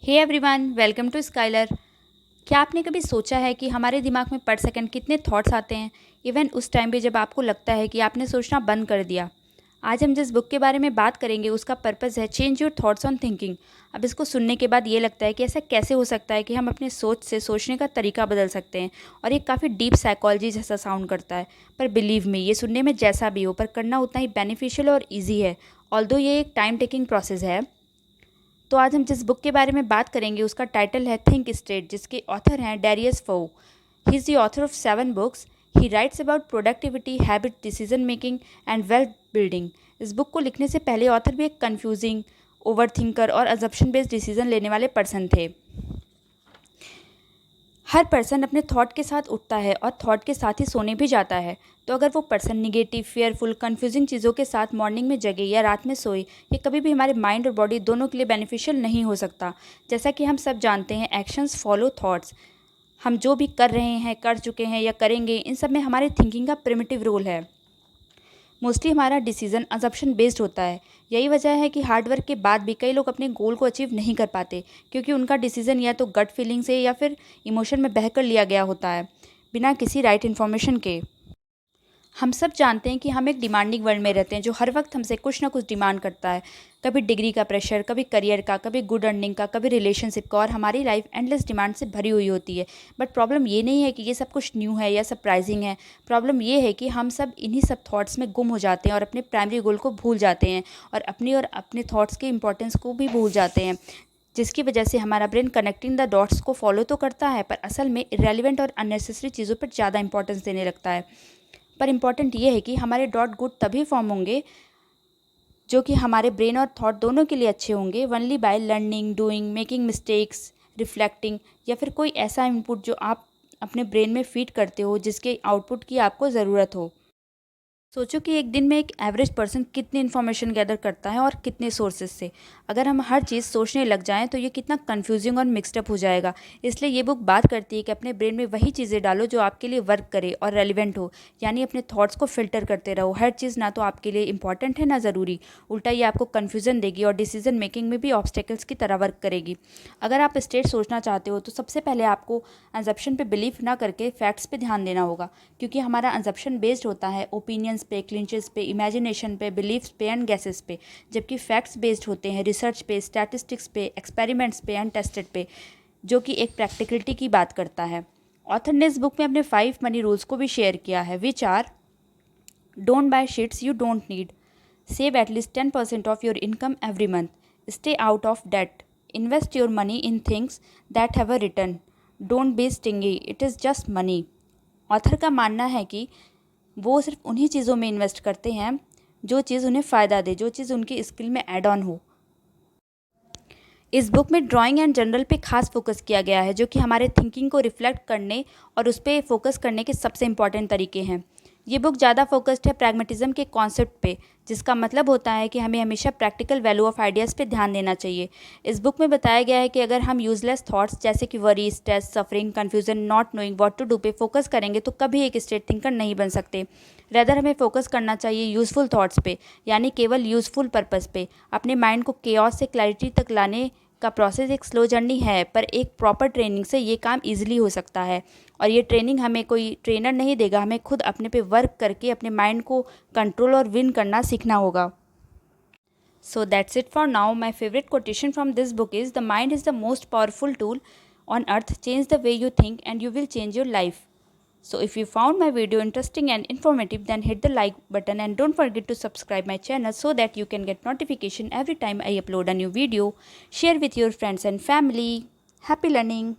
Hey everyone, welcome to Skyler. क्या आपने कभी सोचा है कि हमारे दिमाग में पर सेकंड कितने थॉट्स आते हैं, इवन उस टाइम पे जब आपको लगता है कि आपने सोचना बंद कर दिया। आज हम जिस बुक के बारे में बात करेंगे उसका पर्पस है change your thoughts on thinking. अब इसको सुनने के बाद ये लगता है कि ऐसा कैसे हो सकता है कि हम अपने सोच से सोचने का तरीका बदल सकते हैं, और ये काफ़ी डीप साइकोलॉजी जैसा साउंड करता है। पर बिलीव मी, ये सुनने में जैसा भी हो, पर करना उतना ही बेनिफिशियल और ईजी है, ऑल्दो ये एक टाइम टेकिंग प्रोसेस है। तो आज हम जिस बुक के बारे में बात करेंगे उसका टाइटल है थिंक स्ट्रेट, जिसके ऑथर हैं डेरियस फो। He is the author of 7 books. He writes about productivity, habit, decision making and wealth building. इस बुक को लिखने से पहले ऑथर भी एक कन्फ्यूजिंग, ओवर थिंकर और अजम्पशन बेस्ड डिसीजन लेने वाले पर्सन थे। हर पर्सन अपने थॉट के साथ उठता है और थॉट के साथ ही सोने भी जाता है। तो अगर वो पर्सन निगेटिव, फेयरफुल, कन्फ्यूजिंग चीज़ों के साथ मॉर्निंग में जगे या रात में सोए, ये कभी भी हमारे माइंड और बॉडी दोनों के लिए बेनिफिशियल नहीं हो सकता। जैसा कि हम सब जानते हैं, एक्शंस फॉलो थॉट्स। हम जो भी कर रहे हैं, कर चुके हैं या करेंगे, इन सब में हमारे थिंकिंग का प्रिमिटिव रोल है। मोस्टली हमारा डिसीजन अजम्पशन बेस्ड होता है। यही वजह है कि हार्डवर्क के बाद भी कई लोग अपने गोल को अचीव नहीं कर पाते, क्योंकि उनका डिसीजन या तो गट फीलिंग से या फिर इमोशन में बहकर लिया गया होता है, बिना किसी राइट इन्फॉर्मेशन के। हम सब जानते हैं कि हम एक डिमांडिंग वर्ल्ड में रहते हैं, जो हर वक्त हमसे कुछ ना कुछ डिमांड करता है। कभी डिग्री का प्रेशर, कभी करियर का, कभी गुड अर्निंग का, कभी रिलेशनशिप का, और हमारी लाइफ एंडलेस डिमांड से भरी हुई होती है। बट प्रॉब्लम ये नहीं है कि ये सब कुछ न्यू है या सरप्राइजिंग है। प्रॉब्लम ये है कि हम सब इन्हीं सब थॉट्स में गुम हो जाते हैं और अपने प्राइमरी गोल को भूल जाते हैं, और अपने थॉट्स के इंपॉर्टेंस को भी भूल जाते हैं, जिसकी वजह से हमारा ब्रेन कनेक्टिंग द डॉट्स को फॉलो तो करता है, पर असल में इरेलीवेंट और अननेसेसरी चीज़ों पर ज़्यादा इंपॉर्टेंस देने लगता है। पर इम्पॉर्टेंट ये है कि हमारे डॉट गुड तभी फॉर्म होंगे जो कि हमारे ब्रेन और थॉट दोनों के लिए अच्छे होंगे, only by learning, doing, making mistakes, reflecting, या फिर कोई ऐसा इनपुट जो आप अपने ब्रेन में फीड करते हो, जिसके आउटपुट की आपको ज़रूरत हो। सोचो कि एक दिन में एक एवरेज पर्सन कितनी इन्फॉर्मेशन गैदर करता है और कितने सोर्सेज से। अगर हम हर चीज़ सोचने लग जाएं तो ये कितना कंफ्यूजिंग और मिक्सड अप हो जाएगा। इसलिए ये बुक बात करती है कि अपने ब्रेन में वही चीज़ें डालो जो आपके लिए वर्क करे और रेलिवेंट हो, यानी अपने थॉट्स को फिल्टर करते रहो। हर चीज़ ना तो आपके लिए इंपॉर्टेंट है ना ज़रूरी, उल्टा ये आपको कन्फ्यूजन देगी और डिसीजन मेकिंग में भी ऑब्स्टेकल्स की तरह वर्क करेगी। अगर आप स्ट्रेट सोचना चाहते हो तो सबसे पहले आपको अजम्पशन पे बिलीव ना करके फैक्ट्स पे ध्यान देना होगा, क्योंकि हमारा अजम्पशन बेस्ड होता है ओपिनियंस पे, क्लिंचेस पे, इमेजिनेशन पे, बिलीफ्स पे एंड गैसेस पे, जबकि फैक्ट्स बेस्ड होते हैं रिसर्च पे, स्टैटिस्टिक्स पे, एक्सपेरिमेंट्स पे एंड टेस्टेड पे, जो कि एक प्रैक्टिकलिटी की बात करता है। ऑथर ने इस बुक में अपने 5 मनी रूल्स को भी शेयर किया है, which are: don't buy shits you don't need, save at least 10% of your income every month, stay out of debt, invest your money in things that have a return, don't be stingy, it is just money. Author का मानना है कि वो सिर्फ उन्हीं चीज़ों में invest करते हैं जो चीज़ उन्हें फ़ायदा दे, जो चीज़ उनकी स्किल में ऐड ऑन हो। इस बुक में ड्राइंग एंड जनरल पे खास फोकस किया गया है, जो कि हमारे थिंकिंग को रिफ्लेक्ट करने और उस पर फोकस करने के सबसे इंपॉर्टेंट तरीके हैं। ये बुक ज़्यादा फोकस्ड है प्रैग्मेटिज्म के कॉन्सेप्ट पे, जिसका मतलब होता है कि हमें हमेशा प्रैक्टिकल वैल्यू ऑफ आइडियाज़ पे ध्यान देना चाहिए। इस बुक में बताया गया है कि अगर हम यूजलेस थॉट्स जैसे कि worry, stress, suffering, confusion, not knowing what to do पे फोकस करेंगे तो कभी एक स्ट्रेट थिंकर नहीं बन सकते। रेदर हमें फोकस करना चाहिए यूज़फुल थॉट्स पे, यानी केवल यूज़फुल पर्पस पे। अपने माइंड को केओस से क्लैरिटी तक लाने का प्रोसेस एक स्लो जर्नी है, पर एक प्रॉपर ट्रेनिंग से ये काम ईजिली हो सकता है। और ये ट्रेनिंग हमें कोई ट्रेनर नहीं देगा, हमें खुद अपने पे वर्क करके अपने माइंड को कंट्रोल और विन करना सीखना होगा। So that's it for now. My favourite quotation from this book is: the mind is the most powerful tool on earth, change the way you think and you will change your life. So if you found my video interesting and informative, then hit the like button and don't forget to subscribe my channel so that you can get notification every time I upload a new video. Share with your friends and family. Happy learning!